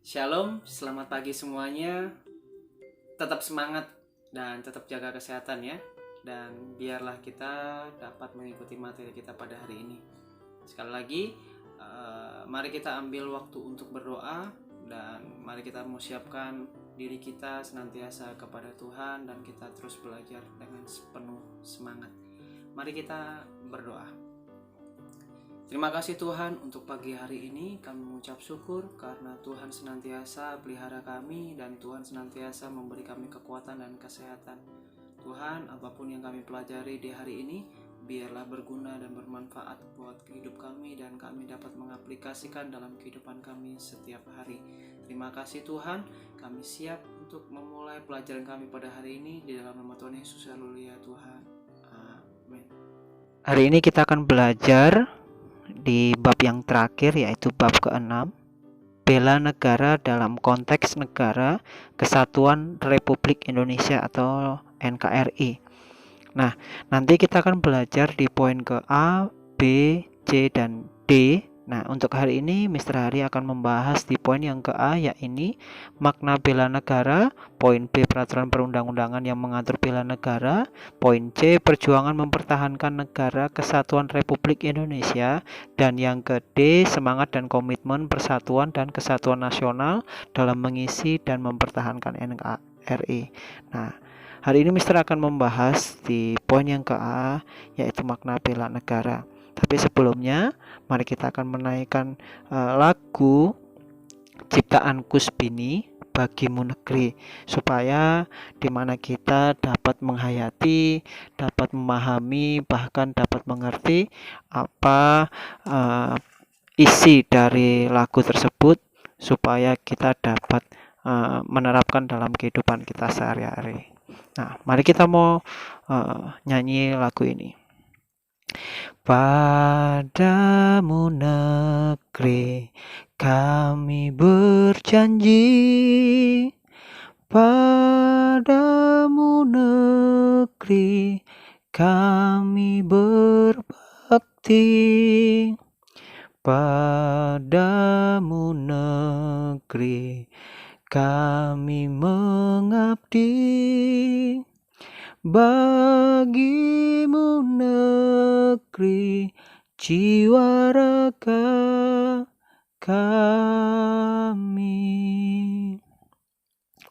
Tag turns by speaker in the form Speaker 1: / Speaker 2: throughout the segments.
Speaker 1: Shalom, selamat pagi semuanya. Tetap semangat dan tetap jaga kesehatan ya. Dan biarlah kita dapat mengikuti materi kita pada hari ini. Sekali lagi, mari kita ambil waktu untuk berdoa dan mari kita mau siapkan diri kita senantiasa kepada Tuhan dan kita terus belajar dengan penuh semangat. Mari kita berdoa. Terima kasih Tuhan untuk pagi hari ini. Kami mengucap syukur karena Tuhan senantiasa pelihara kami dan Tuhan senantiasa memberi kami kekuatan dan kesehatan. Tuhan, apapun yang kami pelajari di hari ini, biarlah berguna dan bermanfaat buat hidup kami dan kami dapat mengaplikasikan dalam kehidupan kami setiap hari. Terima kasih Tuhan, kami siap untuk memulai pelajaran kami pada hari ini di dalam nama Tuhan Yesus. Haleluya Tuhan. Amin.
Speaker 2: Hari ini kita akan belajar di bab yang terakhir, yaitu bab ke-6, bela negara dalam konteks Negara Kesatuan Republik Indonesia atau NKRI. Nah, nanti kita akan belajar di poin ke A, B, C, dan D. Nah, untuk hari ini Mr. Hari akan membahas di poin yang ke A, yaitu makna bela negara, poin B, peraturan perundang-undangan yang mengatur bela negara, poin C, perjuangan mempertahankan negara kesatuan Republik Indonesia, dan yang ke D, semangat dan komitmen persatuan dan kesatuan nasional dalam mengisi dan mempertahankan NKRI. Nah, hari ini Mister akan membahas di poin yang ke A, yaitu makna bela negara. Tapi sebelumnya, mari kita akan menaikkan lagu ciptaan Kusbini, Bagimu Negeri, supaya dimana kita dapat menghayati, dapat memahami, bahkan dapat mengerti apa isi dari lagu tersebut, supaya kita dapat menerapkan dalam kehidupan kita sehari-hari. Nah, mari kita mau nyanyi lagu ini. Padamu negeri kami berjanji, padamu negeri kami berbakti, padamu negeri kami mengabdi, bagimu negeri jiwa raga kami.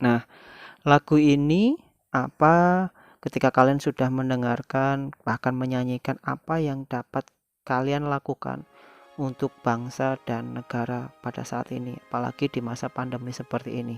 Speaker 2: Nah, lagu ini ketika kalian sudah mendengarkan, bahkan menyanyikan, apa yang dapat kalian lakukan untuk bangsa dan negara pada saat ini, apalagi di masa pandemi seperti ini.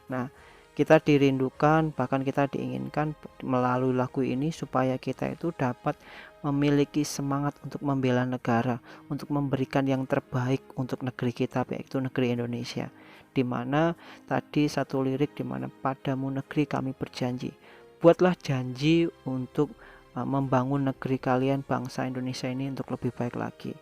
Speaker 2: Nah, kita dirindukan, bahkan kita diinginkan melalui lagu ini supaya kita itu dapat memiliki semangat untuk membela negara, untuk memberikan yang terbaik untuk negeri kita, yaitu negeri Indonesia. Dimana tadi satu lirik, dimana padamu negeri kami berjanji. Buatlah janji untuk membangun negeri kalian, bangsa Indonesia ini, untuk lebih baik lagi.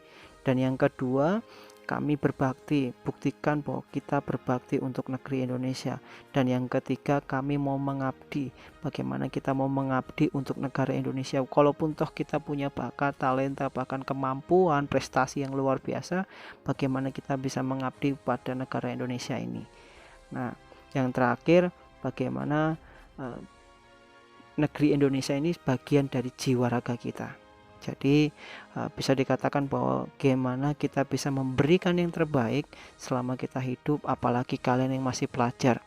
Speaker 2: Dan yang kedua, kami berbakti, buktikan bahwa kita berbakti untuk negeri Indonesia. Dan yang ketiga, kami mau mengabdi. Bagaimana kita mau mengabdi untuk negara Indonesia? Kalaupun toh kita punya bakat, talenta, bahkan kemampuan, prestasi yang luar biasa, bagaimana kita bisa mengabdi pada negara Indonesia ini? Nah, yang terakhir, bagaimana negeri Indonesia ini bagian dari jiwa raga kita. Jadi bisa dikatakan bahwa bagaimana kita bisa memberikan yang terbaik selama kita hidup, apalagi kalian yang masih pelajar.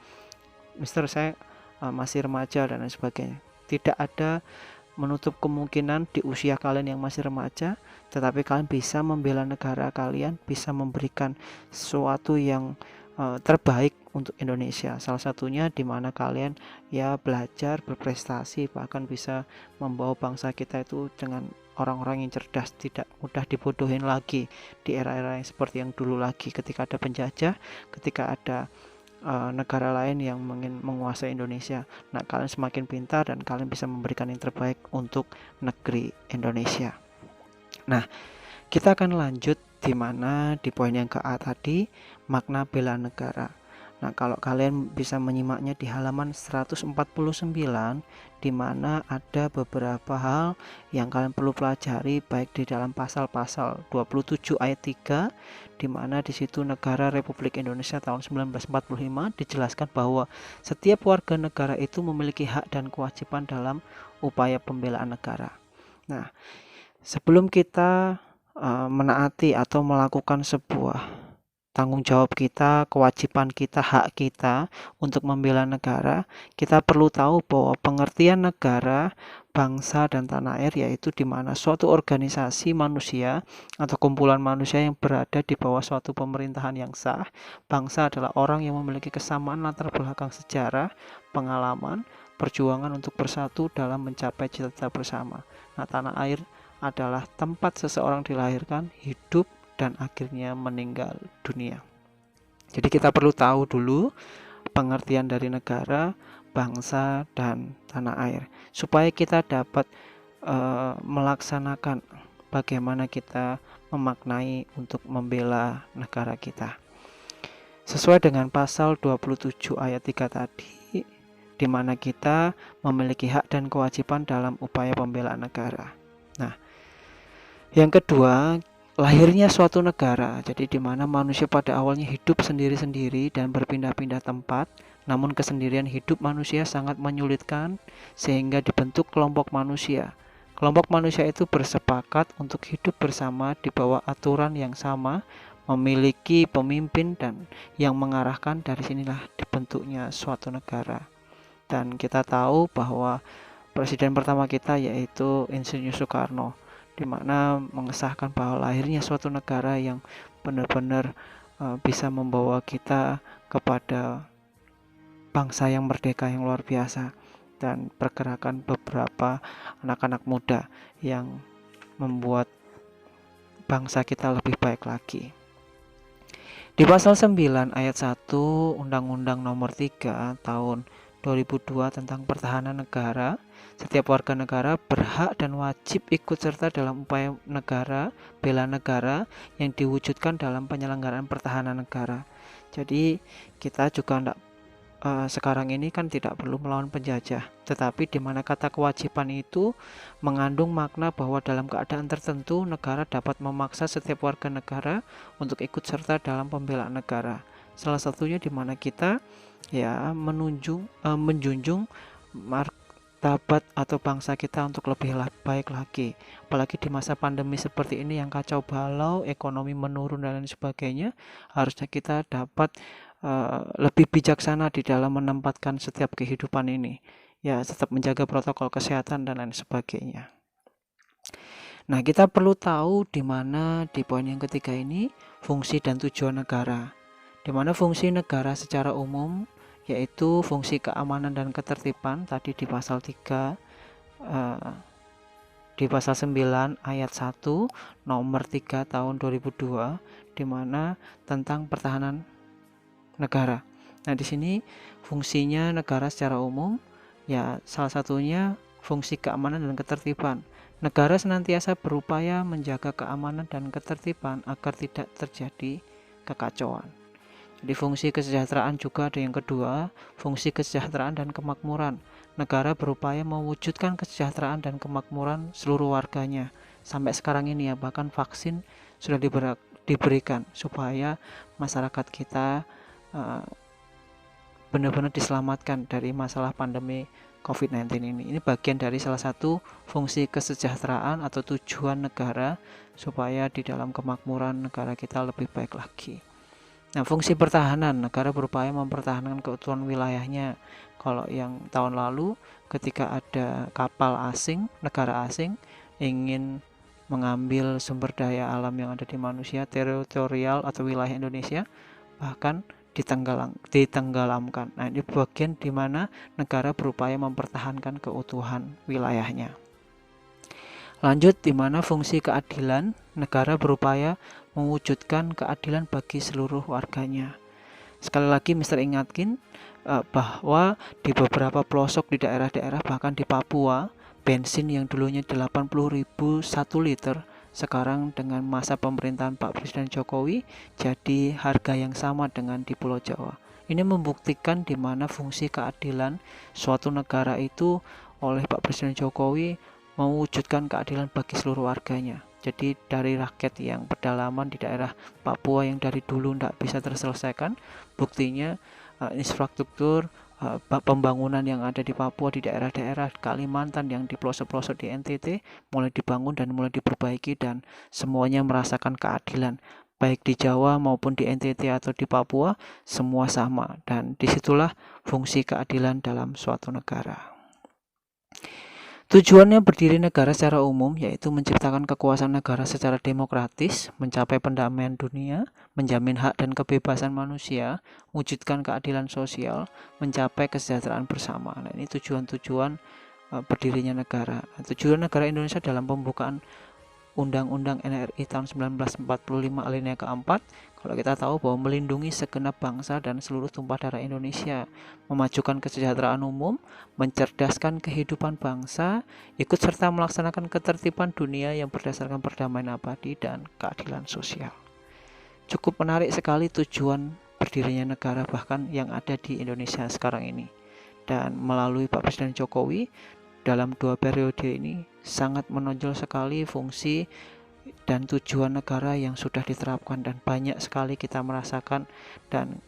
Speaker 2: Mister, saya masih remaja dan lain sebagainya. Tidak ada menutup kemungkinan di usia kalian yang masih remaja, tetapi kalian bisa membela negara kalian, bisa memberikan sesuatu yang terbaik untuk Indonesia. Salah satunya di mana kalian ya belajar, berprestasi, bahkan bisa membawa bangsa kita itu dengan orang-orang yang cerdas, tidak mudah dibodohin lagi di era-era yang seperti yang dulu lagi, ketika ada penjajah, ketika ada negara lain yang ingin menguasai Indonesia. Nah, kalian semakin pintar dan kalian bisa memberikan yang terbaik untuk negeri Indonesia. Nah, kita akan lanjut di mana di poin yang ke A tadi, makna bela negara. Nah, kalau kalian bisa menyimaknya di halaman 149, di mana ada beberapa hal yang kalian perlu pelajari baik di dalam pasal-pasal 27 ayat 3, di mana di situ Negara Republik Indonesia tahun 1945 dijelaskan bahwa setiap warga negara itu memiliki hak dan kewajiban dalam upaya pembelaan negara. Nah, sebelum kita menaati atau melakukan sebuah tanggung jawab kita, kewajiban kita, hak kita untuk membela negara, kita perlu tahu bahwa pengertian negara, bangsa, dan tanah air yaitu di mana suatu organisasi manusia atau kumpulan manusia yang berada di bawah suatu pemerintahan yang sah. Bangsa adalah orang yang memiliki kesamaan latar belakang sejarah, pengalaman, perjuangan untuk bersatu dalam mencapai cita-cita bersama. Nah, tanah air adalah tempat seseorang dilahirkan, hidup, dan akhirnya meninggal dunia. Jadi kita perlu tahu dulu pengertian dari negara, bangsa, dan tanah air supaya kita dapat melaksanakan bagaimana kita memaknai untuk membela negara kita. Sesuai dengan pasal 27 ayat 3 tadi, di mana kita memiliki hak dan kewajiban dalam upaya pembelaan negara. Nah, yang kedua, lahirnya suatu negara, jadi di mana manusia pada awalnya hidup sendiri-sendiri dan berpindah-pindah tempat, namun kesendirian hidup manusia sangat menyulitkan sehingga dibentuk kelompok manusia. Kelompok manusia itu bersepakat untuk hidup bersama di bawah aturan yang sama, memiliki pemimpin dan yang mengarahkan. Dari sinilah dibentuknya suatu negara. Dan kita tahu bahwa presiden pertama kita yaitu Insinyur Soekarno, di mana mengesahkan bahwa lahirnya suatu negara yang benar-benar bisa membawa kita kepada bangsa yang merdeka yang luar biasa, dan pergerakan beberapa anak-anak muda yang membuat bangsa kita lebih baik lagi. Di pasal 9 ayat 1 Undang-Undang Nomor 3 tahun 2002 tentang pertahanan negara, setiap warga negara berhak dan wajib ikut serta dalam upaya negara, bela negara yang diwujudkan dalam penyelenggaraan pertahanan negara. Jadi kita juga sekarang ini kan tidak perlu melawan penjajah, tetapi di mana kata kewajiban itu mengandung makna bahwa dalam keadaan tertentu negara dapat memaksa setiap warga negara untuk ikut serta dalam pembelaan negara. Salah satunya di mana kita menjunjung martabat atau bangsa kita untuk lebih baik lagi. Apalagi di masa pandemi seperti ini yang kacau balau, ekonomi menurun dan lain sebagainya, harusnya kita dapat lebih bijaksana di dalam menempatkan setiap kehidupan ini. Ya, tetap menjaga protokol kesehatan dan lain sebagainya. Nah, kita perlu tahu di mana di poin yang ketiga ini fungsi dan tujuan negara. Di mana fungsi negara secara umum yaitu fungsi keamanan dan ketertiban tadi di pasal 3 di pasal 9 ayat 1 nomor 3 tahun 2002, di mana tentang pertahanan negara. Nah, di sini fungsinya negara secara umum ya salah satunya fungsi keamanan dan ketertiban. Negara senantiasa berupaya menjaga keamanan dan ketertiban agar tidak terjadi kekacauan. Jadi fungsi kesejahteraan juga ada yang kedua, fungsi kesejahteraan dan kemakmuran. Negara berupaya mewujudkan kesejahteraan dan kemakmuran seluruh warganya. Sampai sekarang ini ya, bahkan vaksin sudah diberikan supaya masyarakat kita benar-benar diselamatkan dari masalah pandemi COVID-19 ini. Ini bagian dari salah satu fungsi kesejahteraan atau tujuan negara supaya di dalam kemakmuran negara kita lebih baik lagi. Nah, fungsi pertahanan, negara berupaya mempertahankan keutuhan wilayahnya. Kalau yang tahun lalu ketika ada kapal asing, negara asing ingin mengambil sumber daya alam yang ada di manusia, teritorial atau wilayah Indonesia, bahkan ditenggelamkan. Nah, ini bagian di mana negara berupaya mempertahankan keutuhan wilayahnya. Lanjut, di mana fungsi keadilan, negara berupaya mewujudkan keadilan bagi seluruh warganya. Sekali lagi Mister ingatkan bahwa di beberapa pelosok di daerah-daerah, bahkan di Papua, bensin yang dulunya 80.000 1 liter sekarang dengan masa pemerintahan Pak Presiden Jokowi jadi harga yang sama dengan di Pulau Jawa. Ini membuktikan di mana fungsi keadilan suatu negara itu oleh Pak Presiden Jokowi mewujudkan keadilan bagi seluruh warganya. Jadi dari rakyat yang pedalaman di daerah Papua yang dari dulu tidak bisa terselesaikan, buktinya infrastruktur pembangunan yang ada di Papua, di daerah-daerah Kalimantan, yang di pelosok-pelosok di NTT mulai dibangun dan mulai diperbaiki, dan semuanya merasakan keadilan. Baik di Jawa maupun di NTT atau di Papua, semua sama, dan disitulah fungsi keadilan dalam suatu negara. Tujuannya berdiri negara secara umum yaitu menciptakan kekuasaan negara secara demokratis, mencapai pendamaian dunia, menjamin hak dan kebebasan manusia, wujudkan keadilan sosial, mencapai kesejahteraan bersama. Nah, ini tujuan-tujuan berdirinya negara. Tujuan negara Indonesia dalam pembukaan Undang-Undang NRI tahun 1945 alinea keempat, kalau kita tahu bahwa melindungi segenap bangsa dan seluruh tumpah darah Indonesia, memajukan kesejahteraan umum, mencerdaskan kehidupan bangsa, ikut serta melaksanakan ketertiban dunia yang berdasarkan perdamaian abadi dan keadilan sosial. Cukup menarik sekali tujuan berdirinya negara bahkan yang ada di Indonesia sekarang ini. Dan melalui Pak Presiden Jokowi dalam 2 periode ini sangat menonjol sekali fungsi dan tujuan negara yang sudah diterapkan, dan banyak sekali kita merasakan, dan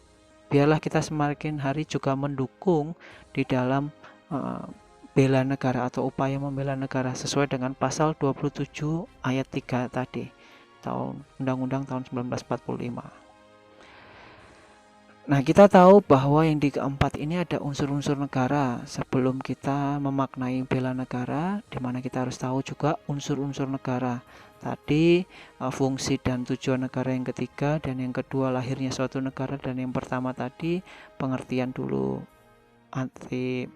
Speaker 2: biarlah kita semakin hari juga mendukung di dalam bela negara atau upaya membela negara sesuai dengan pasal 27 ayat 3 tadi tahun Undang-Undang tahun 1945. Nah, kita tahu bahwa yang di keempat ini ada unsur-unsur negara. Sebelum kita memaknai bela negara, di mana kita harus tahu juga unsur-unsur negara. Tadi fungsi dan tujuan negara yang ketiga, dan yang kedua lahirnya suatu negara, dan yang pertama tadi pengertian dulu arti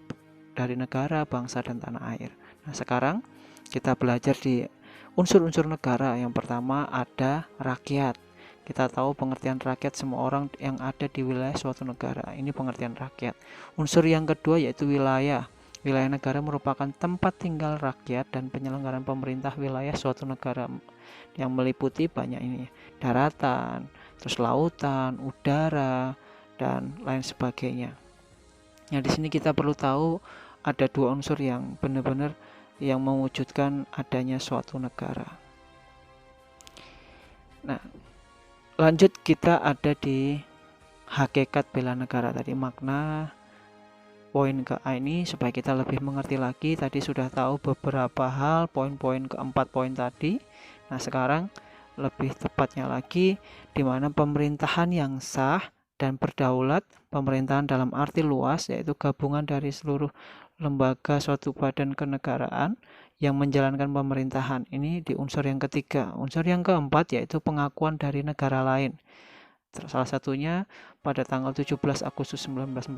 Speaker 2: dari negara, bangsa, dan tanah air. Nah, sekarang kita belajar di unsur-unsur negara. Yang pertama ada rakyat. Kita tahu pengertian rakyat semua orang yang ada di wilayah suatu negara. Ini pengertian rakyat. Unsur yang kedua yaitu wilayah. Wilayah negara merupakan tempat tinggal rakyat dan penyelenggaraan pemerintah wilayah suatu negara yang meliputi banyak ini, daratan, terus lautan, udara, dan lain sebagainya. Nah, di sini kita perlu tahu ada 2 unsur yang benar-benar yang mewujudkan adanya suatu negara. Nah, lanjut kita ada di hakikat bela negara tadi, makna poin ke A ini supaya kita lebih mengerti lagi. Tadi sudah tahu beberapa hal, poin-poin keempat poin tadi. Nah, sekarang lebih tepatnya lagi di mana pemerintahan yang sah dan berdaulat, pemerintahan dalam arti luas yaitu gabungan dari seluruh lembaga suatu badan kenegaraan yang menjalankan pemerintahan. Ini di unsur yang ketiga. Unsur yang keempat yaitu pengakuan dari negara lain. Salah satunya pada tanggal 17 Agustus 1945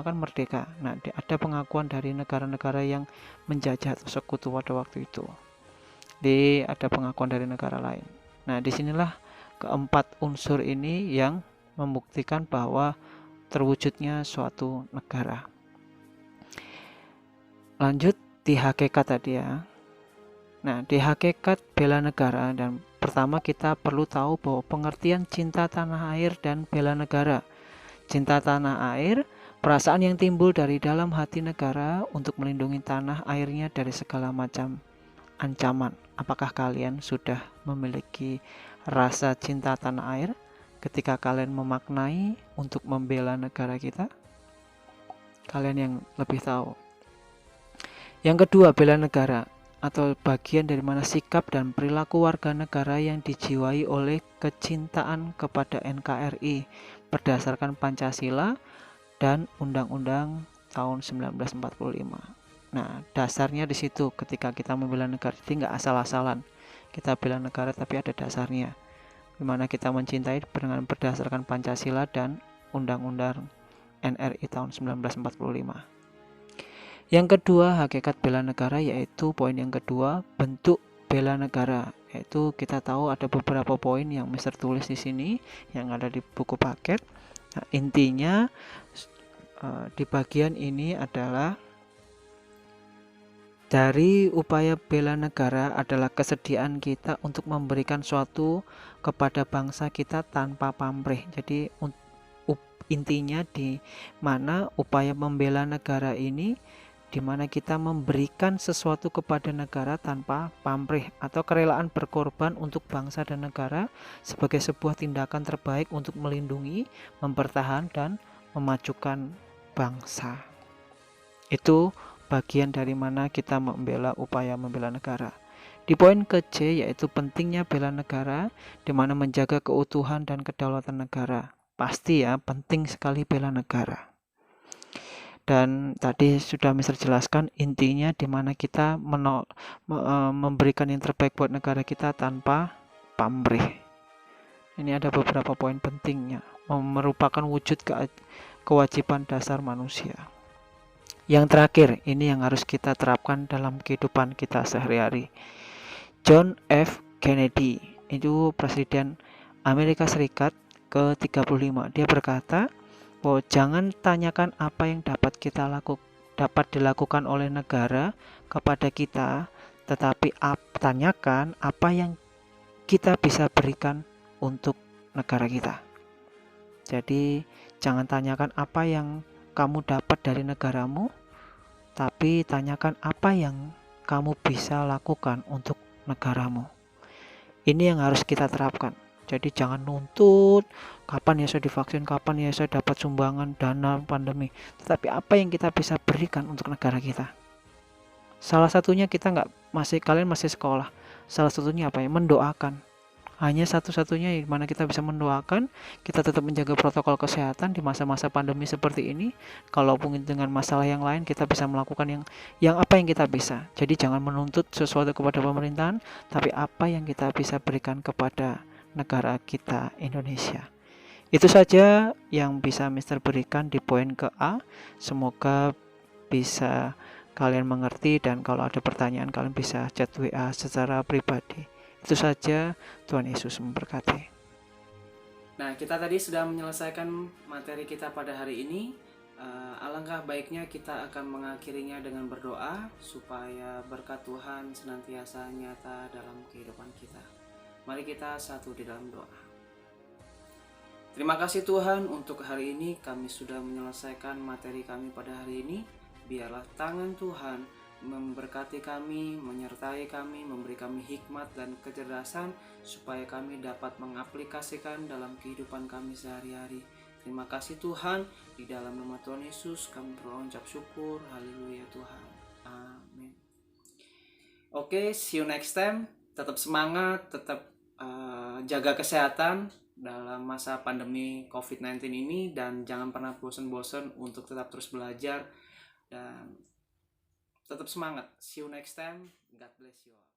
Speaker 2: kan merdeka. Nah, ada pengakuan dari negara-negara yang menjajah atau sekutu pada waktu itu. Ada pengakuan dari negara lain. Nah, disinilah keempat unsur ini yang membuktikan bahwa terwujudnya suatu negara. Lanjut di hakikat tadi ya. Nah, di hakikat bela negara, dan pertama kita perlu tahu bahwa pengertian cinta tanah air dan bela negara. Cinta tanah air, perasaan yang timbul dari dalam hati negara untuk melindungi tanah airnya dari segala macam ancaman. Apakah kalian sudah memiliki rasa cinta tanah air ketika kalian memaknai untuk membela negara kita? Kalian yang lebih tahu. Yang kedua, bela negara atau bagian dari mana sikap dan perilaku warga negara yang dijiwai oleh kecintaan kepada NKRI berdasarkan Pancasila dan Undang-Undang tahun 1945. Nah, dasarnya di situ ketika kita membela negara. Jadi nggak asal-asalan kita bela negara, tapi ada dasarnya. Dimana kita mencintai dengan berdasarkan Pancasila dan Undang-Undang NRI tahun 1945. Yang kedua, hakikat bela negara, yaitu poin yang kedua, bentuk bela negara. Yaitu kita tahu ada beberapa poin yang Mister tulis di sini yang ada di buku paket. Nah, intinya di bagian ini adalah Dari upaya bela negara adalah kesediaan kita untuk memberikan suatu kepada bangsa kita tanpa pamrih. Jadi intinya di mana upaya membela negara ini, di mana kita memberikan sesuatu kepada negara tanpa pamrih atau kerelaan berkorban untuk bangsa dan negara sebagai sebuah tindakan terbaik untuk melindungi, mempertahankan dan memajukan bangsa. Itu bagian dari mana kita upaya membela negara. Di poin ke-C yaitu pentingnya bela negara, di mana menjaga keutuhan dan kedaulatan negara. Pasti ya, penting sekali bela negara. Dan tadi sudah Mister jelaskan intinya di mana kita memberikan yang terbaik buat negara kita tanpa pamrih. Ini ada beberapa poin pentingnya, merupakan wujud kewajiban dasar manusia. Yang terakhir, ini yang harus kita terapkan dalam kehidupan kita sehari-hari. John F. Kennedy, itu Presiden Amerika Serikat ke-35. Dia berkata bahwa jangan tanyakan apa yang dapat dilakukan oleh negara kepada kita, tetapi tanyakan apa yang kita bisa berikan untuk negara kita. Jadi jangan tanyakan apa yang kamu dapat dari negaramu, tapi tanyakan apa yang kamu bisa lakukan untuk negaramu. Ini yang harus kita terapkan. Jadi jangan nuntut kapan ya saya divaksin, kapan ya saya dapat sumbangan dana pandemi, tetapi apa yang kita bisa berikan untuk negara kita. Salah satunya kalian masih sekolah. Salah satunya apa ya? Mendoakan. Hanya satu-satunya di mana kita bisa mendoakan, kita tetap menjaga protokol kesehatan di masa-masa pandemi seperti ini. Kalau mungkin dengan masalah yang lain, kita bisa melakukan yang apa yang kita bisa. Jadi jangan menuntut sesuatu kepada pemerintahan, tapi apa yang kita bisa berikan kepada negara kita Indonesia. Itu saja yang bisa Mister berikan di poin ke-A. Semoga bisa kalian mengerti, dan kalau ada pertanyaan kalian bisa chat WA secara pribadi. Itu saja, Tuhan Yesus memberkati.
Speaker 1: Nah, kita tadi sudah menyelesaikan materi kita pada hari ini. Alangkah baiknya kita akan mengakhirinya dengan berdoa supaya berkat Tuhan senantiasa nyata dalam kehidupan kita. Mari kita satu di dalam doa. Terima kasih Tuhan, untuk hari ini kami sudah menyelesaikan materi kami pada hari ini. Biarlah tangan Tuhan memberkati kami, menyertai kami, memberi kami hikmat dan kecerdasan supaya kami dapat mengaplikasikan dalam kehidupan kami sehari-hari. Terima kasih Tuhan, di dalam nama Tuhan Yesus kami berucap syukur. Haleluya Tuhan. Amin. Oke, see you next time. Tetap semangat, tetap jaga kesehatan dalam masa pandemi COVID-19 ini, dan jangan pernah bosan-bosan untuk tetap terus belajar dan tetap semangat. See you next time. God bless you all.